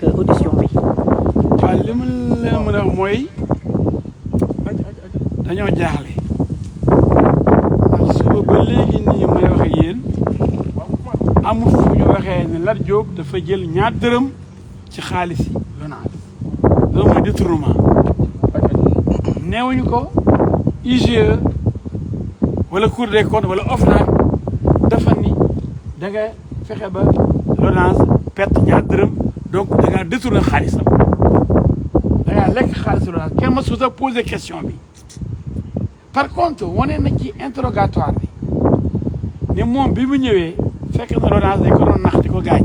audition bi. waaw li ma leen mën a wax mooy dañoo jaaxle ndax suba ba léegi nii may wax ak yéen amul fu ñu waxee ne Lat Diop dafa jël ñaar dërëm ci xaalis yi Lonase loolu mooy détournement neewuñu ko IGE wala Cour des comptes wala OFNAC dafa ni da nga fexe ba Lonase perte ñaar dërëm donc da ngaa détourné xaalisam da ngaa lekk xaalisu Lonase kenn ma su sa posé question bi par contre wane na ci interrogatoire bi ne moom bi mu ñëwee fekk na Lonase dañ ko doon nax di ko gaañ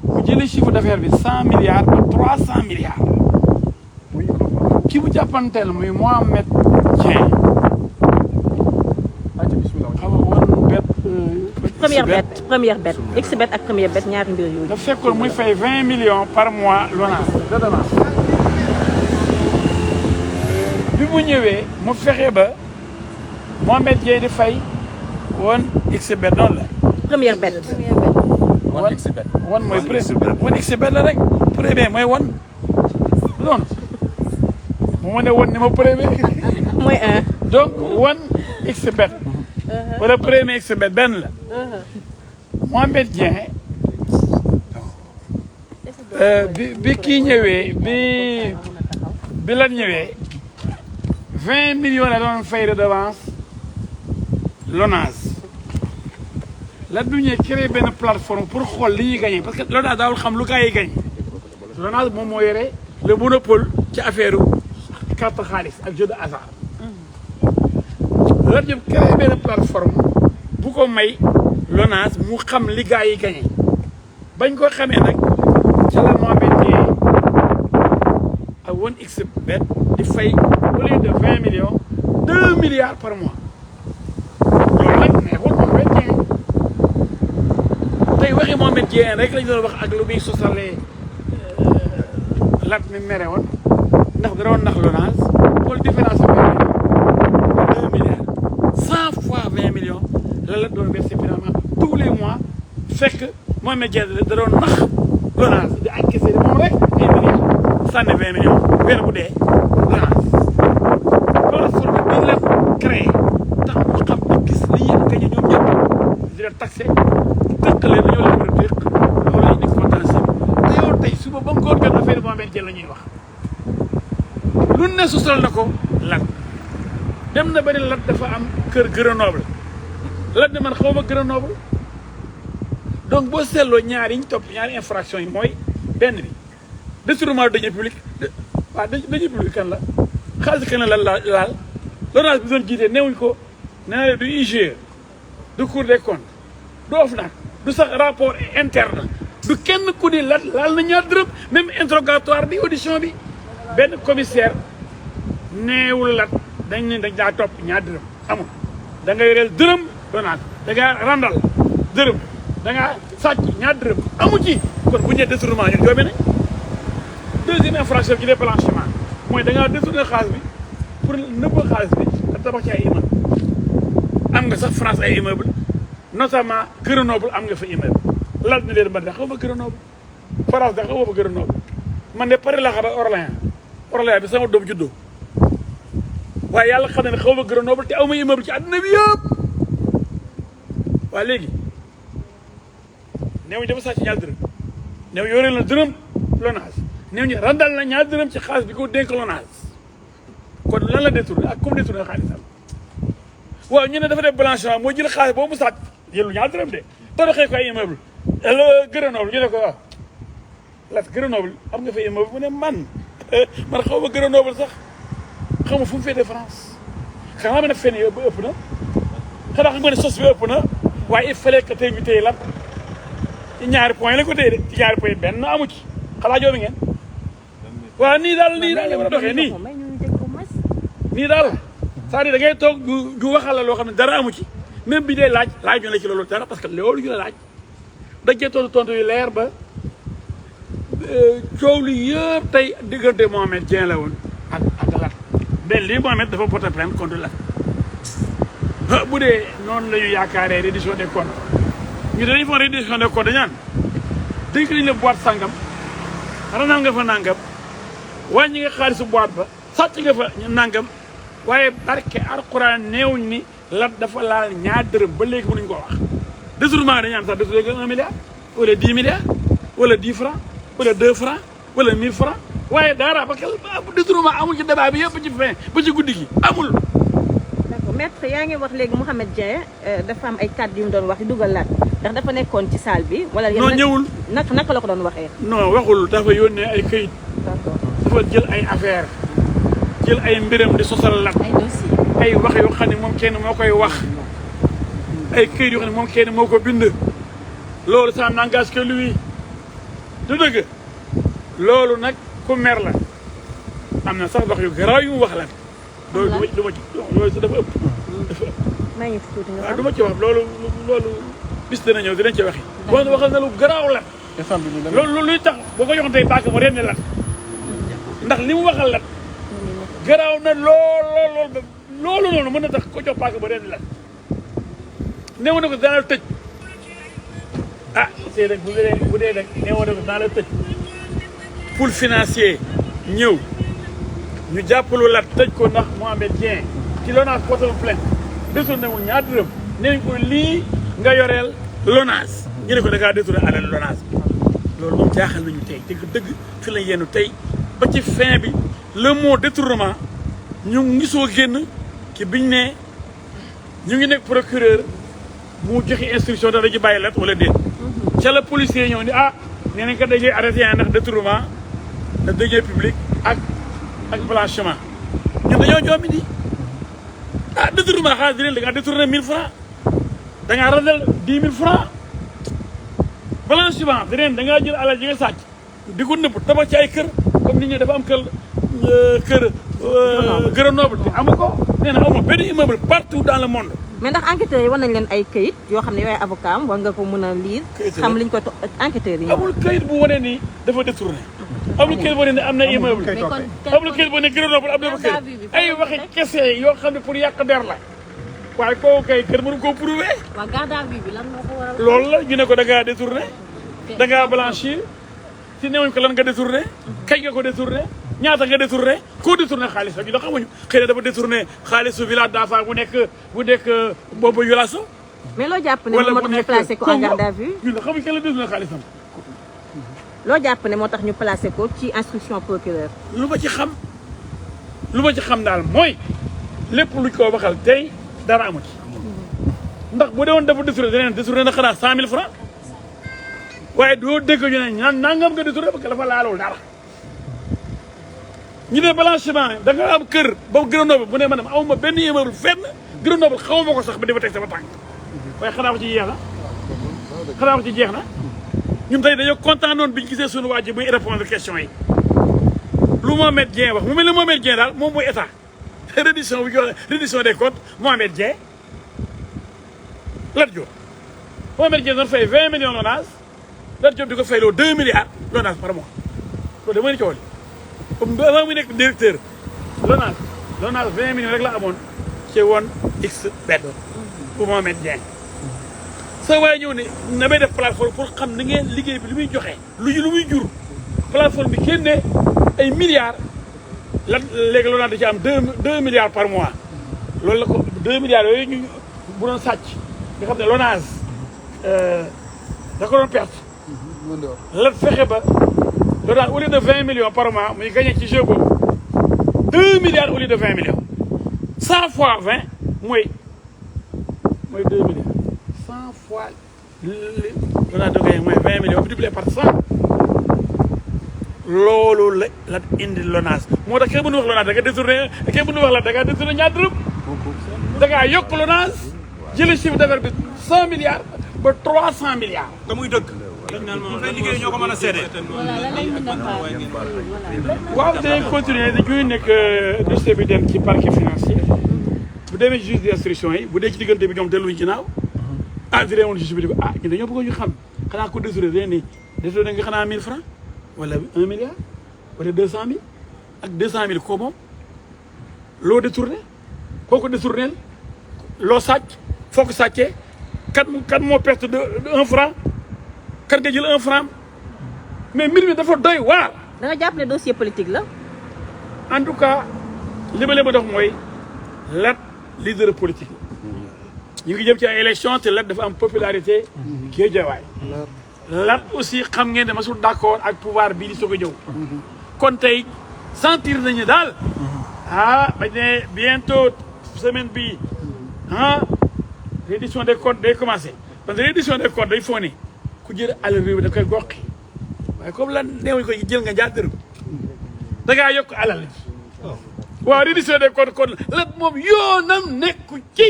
mu jëlee chiffre d'affaires bi 100 milliards ba 300 milliards ki mu jàppanteel muy Mohamed Dieng xam nga woon bet première bet xbet ak première bet ñaari mbir yooyu. da fekkoon muy fay 20 millions par mois Lonase de dommage bi mu ñëwee mu fexe ba Mohamed Dieng di fay woon xbet noonu la. première bet. wan mooy premier wan xbet la rek premier mooy wan noonu mu ma ne wan ni ma premier mooy un. donc wan xbet wala premier xbet benn la Mohamed Dieng bi kii ñëwee bi Lat ñëwee 20 millions la doon fay redevance Lonase Lat du ñëwee créé benn plateforme pour xool li ñuy gagné parce que Lonase daawul xam lu gars yi gagné Lonase moom moo yore le monopole ci affaire carte xaalis ak jeu de hasard Lat Diop créé benn plateforme bu ko may Lonase mu xam li gars yi gagné bañ ko xamee nag ca la Mohamed Dieng ak 1xBet di fay au lieu de 20 millions 2 milliards par mois loolu nag neexul Mohamed Dieng tey waxi Mohamed Dieng rek lañ doon wax ak lu muy sosalee Lat mi mere woon ndax da doon nax Lonase pour différence bi 2 milliards 100 fois 20 millions la Lat doon versé finalement tous les mois fekk Mohamed Dieng da doon nax Lonase di encaissé moom rek ay milliards sànni 20 millions weer bu dee Lonase plateforme bi la créé tax mu xam ne gis li ñuy gañe ñoom ñëpp di leen taxé tënk leen dañoo leen mën a téq loolu lañ nekk contentieux te yow tey suba ba ngoon jot affaire Mohamed Dieng la ñuy wax lu ne susal na ko Lat dem na ba ne Lat dafa am kër Grenoble Lat ne man xaw ma Grenoble donc boo seetloo ñaari yi ñu topp ñaari infraction yi mooy benn bi détournement de deniers publics waaw deniers publics kan la xaalis kan la laal Lonase bi doon jiitee newuñ ko nee na du IGE du Cour des comptes du OFNAC du sax rapport interne du kenn ku di Lat laal na ñaar dërëm même interrogatoire bi audition bi benn commissaire neewul Lat dañ ne dañ daa topp ñaar dërëm amul da nga yoreel dërëm Lonase da ngaa randal dërëm da ngaa sàcc ñaar dërëm amu ci kon bu ñu nee détournement ñun joobe nañ deuxième infraction ci les blanchiment mooy da ngaa détourné xaalis bi pour nëbb xaalis bi da tabax ci ay immeuble am nga sax France ay immeuble notamment Grenoble am nga fa immeuble Lat ni leen man de xaw ma Grenoble France da xaw ma Grenoble man de Paris laa xam ne Orléans bi sama doom juddoo waaye yàlla xam ne xaw ma Grenoble te aw ma immeuble ci àdduna bi yëpp waaye léegi néew ñu dafa sàcc ñaar dërëm néew yoreel na dërëm Lonase néew ñu randal na ñaar dërëm ci xaalis bi ko dénk Lonase kon lan la détourné ak comme détourné xaalisam waaw ñu ne dafa def blanchiment moo jël xaalis boobu mu sàcc jëlu ñaar dërëm de tabaxee ko ay immeuble Grenoble ñu ne ko waaw Lat Grenoble am nga fa immeuble mu ne man xaw ma Grenoble sax xaw ma fu mu féetee France xanaa ma ne fen yi ba ëpp na xanaa xam nga ne sos bi ëpp na waaye il fallait que tey ñu téye Lat ci ñaari point la ko téye de ci ñaari point benn amu ci xalaa joobi ngeen waaw nii daal la war a doxee nii daal c'est-à-dire da ngay toog du waxal la loo xam ne dara amu ci même bi dee laaj ñu la ci loolu dara parce que loolu ñu la laaj dañ cee tontu yu leer ba coow li yëpp tey diggante Mohamed Dieng la woon ak Lat mais lii Mohamed dafa porté plainte contre Lat bu dee noonu la ñu yaakaaree reddition des comptes ñu dañuy foog reddition des comptes dañu naan dénk nañ la boîte sangam ranal nga fa nangam wàññi nga xaalisu boîte ba sàcc nga fa nangam waaye barke alxuraan neewuñ ni Lat dafa laal ñaar dërëm ba léegi mënuñ ko wax détournement dañu am sax détourné nga 1 milliard wala 10 milliards wala 10 francs wala 2 francs wala 1000 francs waaye dara parce que détournement amul ci débat bi yëpp ci fin ba ci guddi gi amul. d'accord maître yaa ngi wax léegi Mouhamed Dieng dafa am ay kàddu yu mu doon wax di dugal Lat ndax dafa nekkoon ci salle bi. wala non ñëwul naka la ko doon waxee. non waxul dafa yónnee ay këyit. d'accord dafa jël ay affaire jël ay mbiram di sosal Lat. ay dossiers ay wax yoo xam ne moom kenn moo koy wax ay këyit yoo xam ne moom kenn moo ko bind loolu ça n'engage que lui du dëgg loolu nag ku mer la am na sax wax yu garaaw yu mu wax la loolu du ma ci loolu dafa ëpp dafa ëpp maa ngi tuuti nga waaw du ma ci wax loolu bis dana ñëw dinañ ci waxi bon waxal na lu garaaw la loolu luy tax boo ko joxoon tey paaka mu rendi Lat ndax li mu waxal Lat garaaw na loolu noonu mën na tax ko jox paaka ba rendi Lat néew na ko dana la tëj ah c'est nag bu dee nag néew na ko dana la tëj pour financier ñëw ñu jàppalu Lat tëj ko ndax Mouhamed Dieng ci LONASE porté plainte détourné wul ñaar dërëm nee ko lii nga yoreel LONASE ñu ne ko da ngaa détourné alal LONASE loolu moom jaaxal nañu tey dëgg fi la yennu tey ba ci fin bi le mot détournement ñu ngi soo génn ki biñ ne ñu ngi nekk procureur mu joxe instruction dafa ci bàyyi Lat wala déet ca la policier ñëw ni ah nee nañ ko dajee arrêté ndax détournement de deniers publics ak blanchiment ñun dañoo joomi di ah détournement xaalis di leen da ngaa détourné 1000 francs da ngaa randal 10 000 francs blanchiment di leen da ngaa jël alal ji nga sàcc di ko nëbb tabax ci ay kër comme nit ñi dafa am kër Grenoble te amu ko nee na amul benn immeuble partout dans le monde. mais ndax enquêteurs yi war nañ leen ay këyit yoo xam ne yooyu avocat am war nga ko mën a lire. xam liñ ko enquêteurs yi. amul këyit bu wane ni dafa détourné. amul këyit bu wane ni am na immeuble. amul këyit bu wane Grenoble am na fa kër. ay waxi kese yoo xam ne pour yàq der la. waaye kooku kay kër mënu koo prouvé. waaw garde à vue bi lan moo ko waral. loolu la ñu ne ko da ngaa détourné. da ngaa blanchir. si newuñ ko lan nga détourné. kañ nga ko détourné. ñaata nga détourné koo détourné xaalis ak ñu da xamuñu xëy na dafa détourné xaalisu village d'enfants bu nekk boobu Yulasso. mais loo jàpp ne moo tax ñu placé ko en garde à vue. ñun xamuñ kenn la détourné xaalisam. loo jàpp ne moo tax ñu placé ko ci instruction procureur. lu ma ci xam daal mooy lépp luñ ko waxal tey dara amu ci. ndax bu dee woon dafa détourné na xanaa 100 000 francs waaye doo dégg ñu ne ñaan nangam nga détourné parce que dafa laalul dara. ñu ne blanchiment da nga am kër ba Grenoble bu ne maanaam awma benn immeuble fenn Grenoble xaw ma ko sax ba dafa teg sama tànk waaye xanaa ko ci jeex na ñun tey dañoo kontaan noonu bi ñu gisee suñu waa ji buy répondre question yi lu Mouhamed Dieng wax mu mel ne Mouhamed Dieng daal moom mooy état reddition bi reddition des comptes Mouhamed Dieng Lat Diop Mouhamed Dieng doon fay 20 millions LONASE Lat Diop di ko fayloo 2 milliards LONASE par mois loolu dama ni coow li comme avant muy nekk directeur LONASE 20 millions rek la amoon ci woon x bet pour Mouhamed Dieng sa waaye ñëw ne na may def plateforme pour xam ni ngeen liggéey bi lu muy joxe lu muy jur plateforme bi génne ay milliards la léegi LONASE da ci am 2 milliards par mois loolu la ko 2 milliards yooyu ñu bu doon sàcc nga xam ne LONASE da ko doon perte la fexe ba LONASE au lieu de 20 millions par mois muy gagné ci jeu boobu 2 milliards au lieu de 20 millions 100 fois 20 mooy 2 milliards 100 fois LONASE da gagné mooy 20 millions multiplié par 100 loolu la indi LONASE moo tax kenn mënu wax LONASE da nga détourné kenn mënu wax la da nga détourné ñaar dërëm da ngaa yokk LONASE jëlee chiffre d'affaires bi 100 milliards ba 300 milliards. te muy dëgg. ay liggéey ñoo ko mën a seede. waaw dinañ continuer dañuy nekk dossier bi dem ci parquet financier bu demee juge d'instruction yi bu dee ci diggante bi ñoom delluñu ci naaw ah di reewoon juge bi di ko ah ñun dañoo bëgg ñu xam xanaa ko détourné ni détourné nga xanaa 1000 francs wala 1 milliard wala 200 000 ak 200 000 ko moom loo détourné koo ko détourné loo sàcc foo ko sàccee kat moo perte de 1 franc kat nga jël 1 franc mais mbir mi dafa doy waar da nga jàpp ne dossier politique la. en tout cas li ma leen ma dox mooy Lat leader politique la ñu ngi jëm ci ay élection te Lat dafa am popularité Guédiawaye Lat aussi xam ngeen ne masul d'accord ak pouvoir bii di soog a ñëw kon tey sentir nañu daal bañ ne bientôt semaine bii reddition des comptes day commencé parce que reddition des comptes day foo ne ku jël alal réew da koy goqi waaye comme lan neewuñ ko jël nga ñaar dërëm da ngaa yokk alal ji waaw reddition des comptes kon Lat moom yoonam nekku ci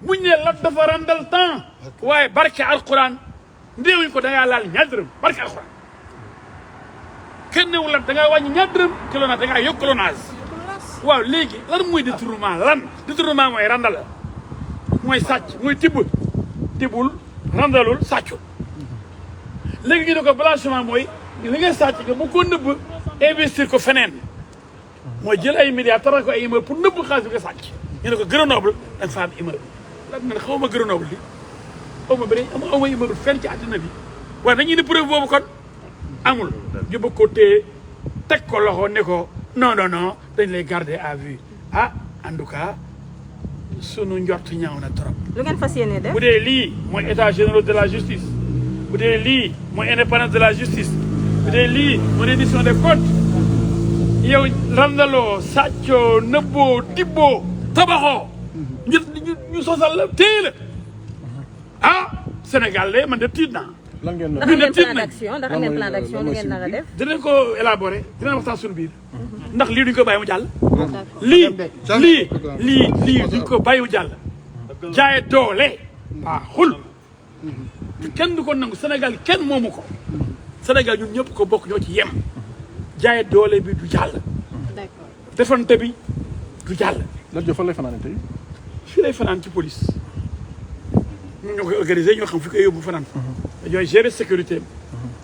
buñ ne Lat dafa randal temps waaye barke alquran ndeewuñ ko da ngaa laal ñaar dërëm barke alquran kenn newul Lat da ngaa wàññi ñaar dërëm kilonage da ngaa yokk kilonage waaw léegi lan mooy détournement mooy randal mooy sàcc mooy tibbul randalul sàccul léegi ñu ne ko blanchiment mooy li nga sàcc nga mu ko nëbb investir ko feneen mooy jël ay milliards tabax ko ay immeuble pour nëbb xaalis bi nga sàcc ñu ne ko Grenoble da nga fa am immeuble lan man xaw ma Grenoble li aw ma immeuble fenn ci àddina bi waaye dañuy ne preuve boobu kon amul ñu bëgg ko téye teg ko loxo ne ko non dañ lay garder à vue en tout cas sunu njort ñaaw na trop. lu ngeen fas yéene def. bu dee lii mooy état général de la justice bu dee lii mooy indépendance de la justice bu dee lii mooy reddition des comptes yow randaloo sàccoo nëbboo tibboo tabaxoo ñu sosal la téye la Sénégal de man de tiit naa. lan ngeen ndax am ngeen plan d'action ndax am ngeen plan d'action lu ngeen nar a def. dinañ ko élaborer dinañ waxtaan suñu biir ndax lii duñ ko bàyyi mu jàll. lii duñ ko bàyyi mu jàll. jaaye doole xul kenn du ko nangu Sénégal kenn moomu ko Sénégal ñun ñëpp ko bokk ñoo ci yem jaaye doole bi du jàll. defante bi du jàll. Lat Diop fan lay fanaan tey. fii lay fanaan ci police ñoo koy organisé ñoo xam fi koy yóbbu fanaan. ñooy gérer sécurité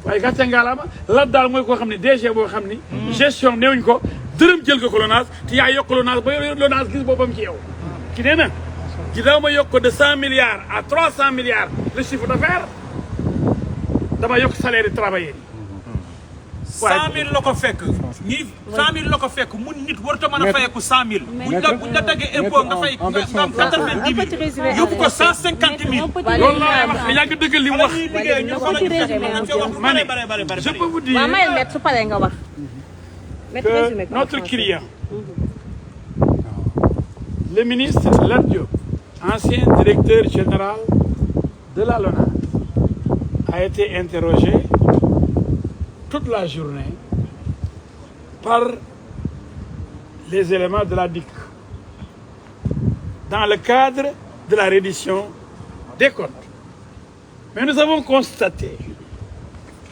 waaye gàcce ngaalaama Lat daal mooy koo xam ne DG boo xam ni. gestion newuñ ko dërëm jël ko LONASE te yaa yokk LONASE ba LONASE gis boppam ci yow. ki nee na ginnaaw ma yokk ko de 100 milliards à 300 milliards le chiffre d'affaires dama yokk salaire des travailleurs yi. 100 000 la ko fekk. ñii 100 000 la ko fekk mun nit warut a mën a fayeeku 100 000. buñ la daggee impôt nga fay nga am 90 000 yóbbu ko 150 000. loolu laa wax yaa ngi dëggal li mu wax. ma ne je peux vous dire. waaw mayel met su paree nga wax. que notre client, le ministre Lat Diop, ancien directeur général de la LONASE, a été interrogé toute la journée par les éléments de la DIC dans le cadre de la reddition des comptes. Mais nous avons constaté,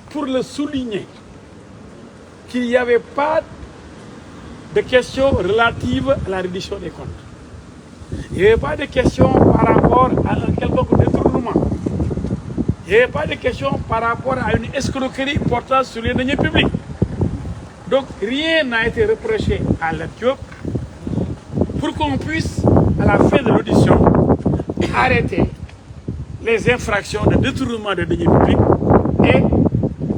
pour le souligner, qu'il n'y avait pas de questions relatives à la reddition des comptes. Il n'y avait pas de questions par rapport à un quelconque détournement. Il n'y avait pas de questions par rapport à une escroquerie portant sur les deniers publics. Donc rien n'a été reproché à Lat Diop pour qu'on puisse, à la fin de l'audition, arrêter les infractions de détournement de deniers publics et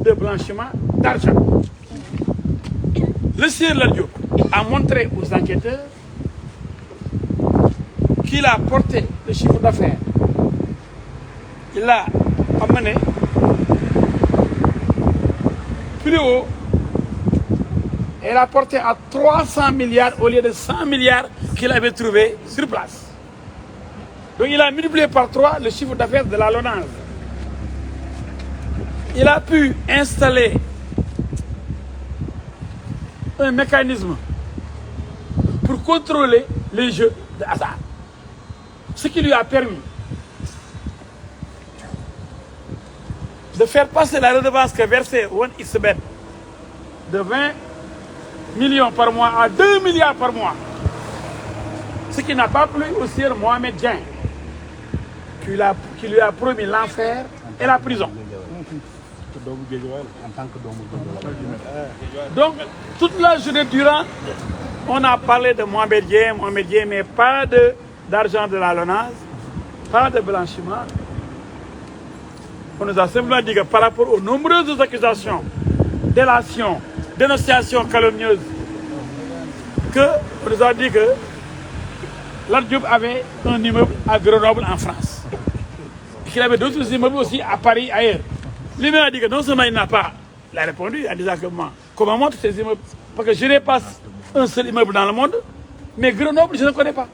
de blanchiment d'argent. Le sieur Lat Diop a montré aux enquêteurs qu'il a porté le chiffre d'affaires. Il l'a amené plus haut et l'a porté à 300 milliards au lieu de 100 milliards qu'il avait trouvé sur place. Donc il a multiplié par 3 le chiffre d'affaires de la LONASE. Il a pu installer un mécanisme pour contrôler les jeux de hasard. Ce qui lui a permis de faire passer la redevance que versait 1xBet de 20 millions par mois à 2 milliards par mois. Ce qui n'a pas plu au sieur Mohamed Dieng, qui lui a promis l'enfer et la prison. Donc, toute la journée durant, on a parlé de Mohamed Dieng, mais pas d'argent de la LONASE, pas de blanchiment. On nous a simplement dit que par rapport aux nombreuses accusations délation, dénonciation calomnieuse, on nous a dit que Lat Diop avait un immeuble à Grenoble en France. Et qu'il avait d'autres immeubles aussi à Paris, ailleurs. Lui-même a dit que non seulement il n'a pas, il a répondu en disant que moi, comment montre ces immeubles? Parce que je n'ai pas un seul immeuble dans le monde, mais Grenoble, je ne connais pas.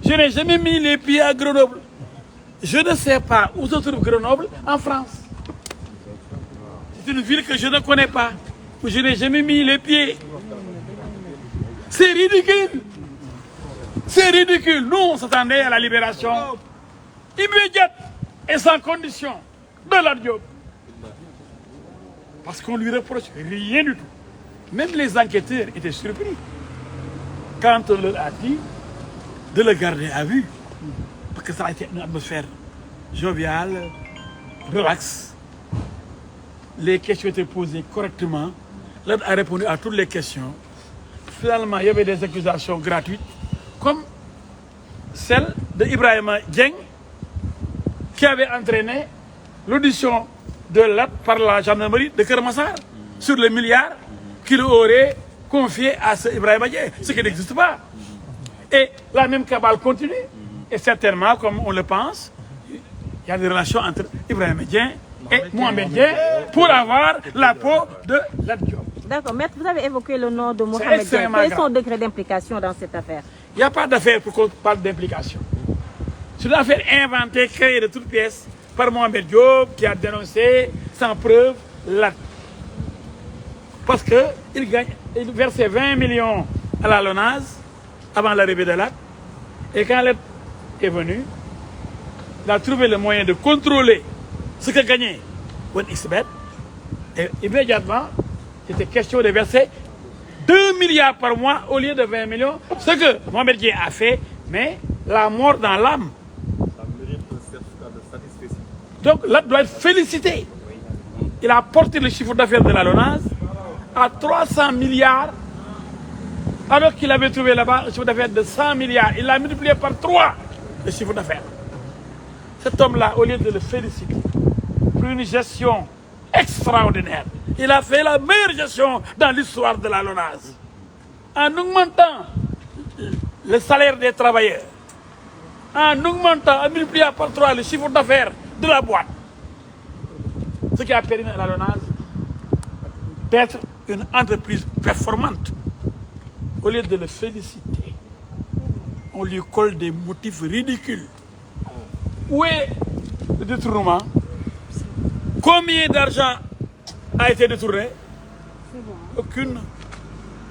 Je n'ai jamais mis les pieds à Grenoble. Je ne sais pas où se trouve Grenoble en France. C'est une ville que je ne connais pas, où je n'ai jamais mis les pieds. C'est ridicule. C'est ridicule. Nous, on s'attendait à la libération immédiate et sans condition de Lat Diop. Parce qu'on lui reproche rien du tout. Même les enquêteurs étaient surpris quand on leur a dit de le garder à vue. Parce que ça a été une atmosphère joviale, relax. Les questions étaient posées correctement. L'un a répondu à toutes les questions. Finalement, il y avait des accusations gratuites, comme celle de Ibrahima Dieng, qui avait entraîné l'audition de Lat par la gendarmerie de Kermassar sur les milliards qu'il aurait confiés à ce Ibrahima Dieng, ce qui n'existe pas. Et la même cabale continue. Et certainement, comme on le pense, il y a des relations entre Ibrahima Dieng et Mohamed Dieng pour avoir la peau de Lat Diop. D'accord, maître, vous avez évoqué le nom de Mohamed Dieng. Quel est son degré d'implication dans cette affaire? Il n'y a pas d'affaire pour qu'on parle d'implication. C'est une affaire inventée, créée de toutes pièces par Mohamed Diop, qui a dénoncé sans preuve Lat. Parce qu'il versait 20 millions à la LONASE avant l'arrivée de Lat. Et quand Lat est venu, il a trouvé le moyen de contrôler ce que gagnait OneXBet. Et immédiatement, il était question de verser 2 milliards par mois au lieu de 20 millions. Ce que Mohamed Dieng a fait, mais la mort dans l'âme. Ça mérite un certificat de satisfaction. Donc Lat doit être félicité. Il a porté le chiffre d'affaires de la LONASE à 300 milliards, alors qu'il avait trouvé là-bas un chiffre d'affaires de 100 milliards. Il l'a multiplié par 3, le chiffre d'affaires. Cet homme-là, au lieu de le féliciter pour une gestion extraordinaire, il a fait la meilleure gestion dans l'histoire de la LONASE. En augmentant le salaire des travailleurs, en augmentant, en multipliant par 3 le chiffre d'affaires de la boîte. Ce qui a permis à la LONASE d'être une entreprise performante. Au lieu de le féliciter, on lui colle des motifs ridicules. Où est le détournement? Combien d'argent a été détourné? Aucune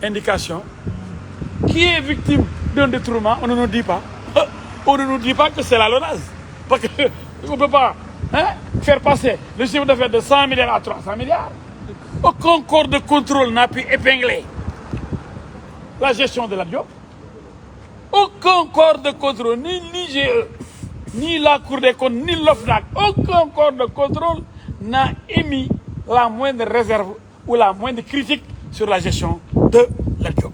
indication. Qui est victime d'un détournement? On ne nous dit pas. On ne nous dit pas que c'est la LONASE. Parce qu'on ne peut pas faire passer le chiffre d'affaires de 100 milliards à 300 milliards. Aucun corps de contrôle n'a pu épingler la gestion de Lat Diop. Aucun corps de contrôle, ni l'IGE, ni la Cour des comptes, ni l'OFNAC, aucun corps de contrôle n'a émis la moindre réserve ou la moindre critique sur la gestion de Lat Diop.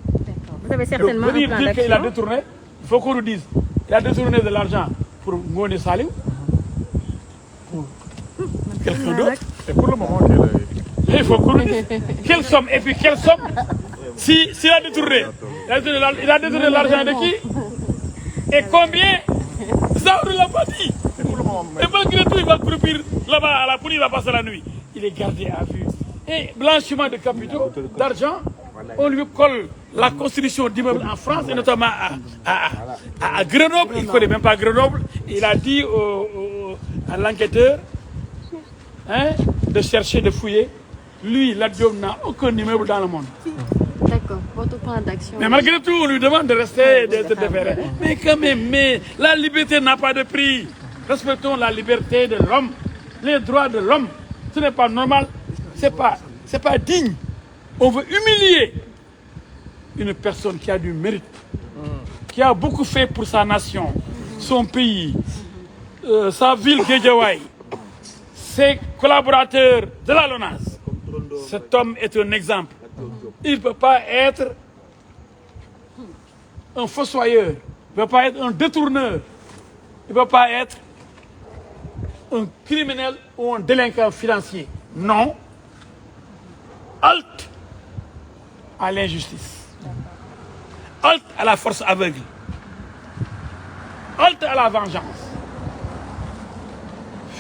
Vous avez certainement un plan dire qu'il a d'action. détourné, il faut qu'on nous dise, il a détourné de l'argent pour Ngoné Saliou, pour quelqu'un d'autre. Et pour le moment, Il faut qu'on nous dise quelle somme et puis quelle somme. S'il a détourné, il a détourné l'argent de qui? Et combien? Ça, on ne l'a pas dit. Et malgré tout, il va croupir là-bas à la police, il va passer la nuit. Il est gardé à vue. Et blanchiment de capitaux, d'argent, on lui colle la constitution d'immeubles en France, et notamment à Grenoble. Il ne connaît même pas Grenoble. Il a dit à l'enquêteur de chercher, de fouiller. Lui, Lat Diop n'a aucun immeuble dans le monde. D'accord, votre plan d'action. Mais malgré tout, on lui demande de rester, d'être déféré. Mais quand même, la liberté n'a pas de prix. Respectons la liberté de l'homme, les droits de l'homme. Ce n'est pas normal, c'est pas digne. On veut humilier une personne qui a du mérite, qui a beaucoup fait pour sa nation, son pays, sa ville Guédiawaye, ses collaborateurs de la LONASE. Cet homme est un exemple. Il ne peut pas être un fossoyeur, il ne peut pas être un détourneur, il ne peut pas être un criminel ou un délinquant financier. Non. halte à l'injustice, halte à la force aveugle, halte à la vengeance.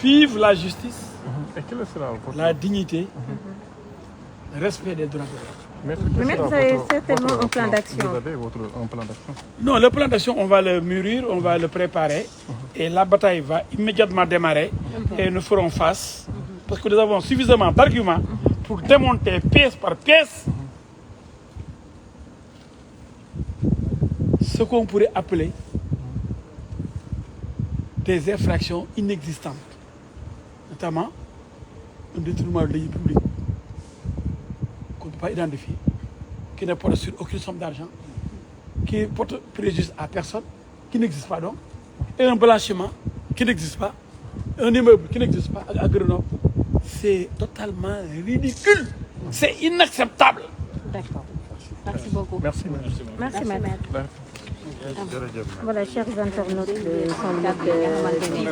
Vive la justice, Et quel sera votre... la dignité, le respect des droits de l'homme. Maître, Mais quel vous sera avez votre- certainement votre un plan d'action. Vous avez un plan d'action. Non, le plan d'action, on va le mûrir, on va le préparer et la bataille va immédiatement démarrer et nous ferons face parce que nous avons suffisamment d'arguments pour démonter pièce par pièce ce qu'on pourrait appeler des infractions inexistantes, notamment un détournement de deniers publics qu'on ne peut pas identifier, qui ne porte sur aucune somme d'argent, qui porte préjudice à personne, qui n'existe pas donc, et un blanchiment qui n'existe pas, un immeuble qui n'existe pas à Grenoble. C'est totalement ridicule, c'est inacceptable. D'accord. Merci beaucoup. Merci, maître. Merci, maître. Jërëjëf. Voilà, chers internautes de Sans Limites TV.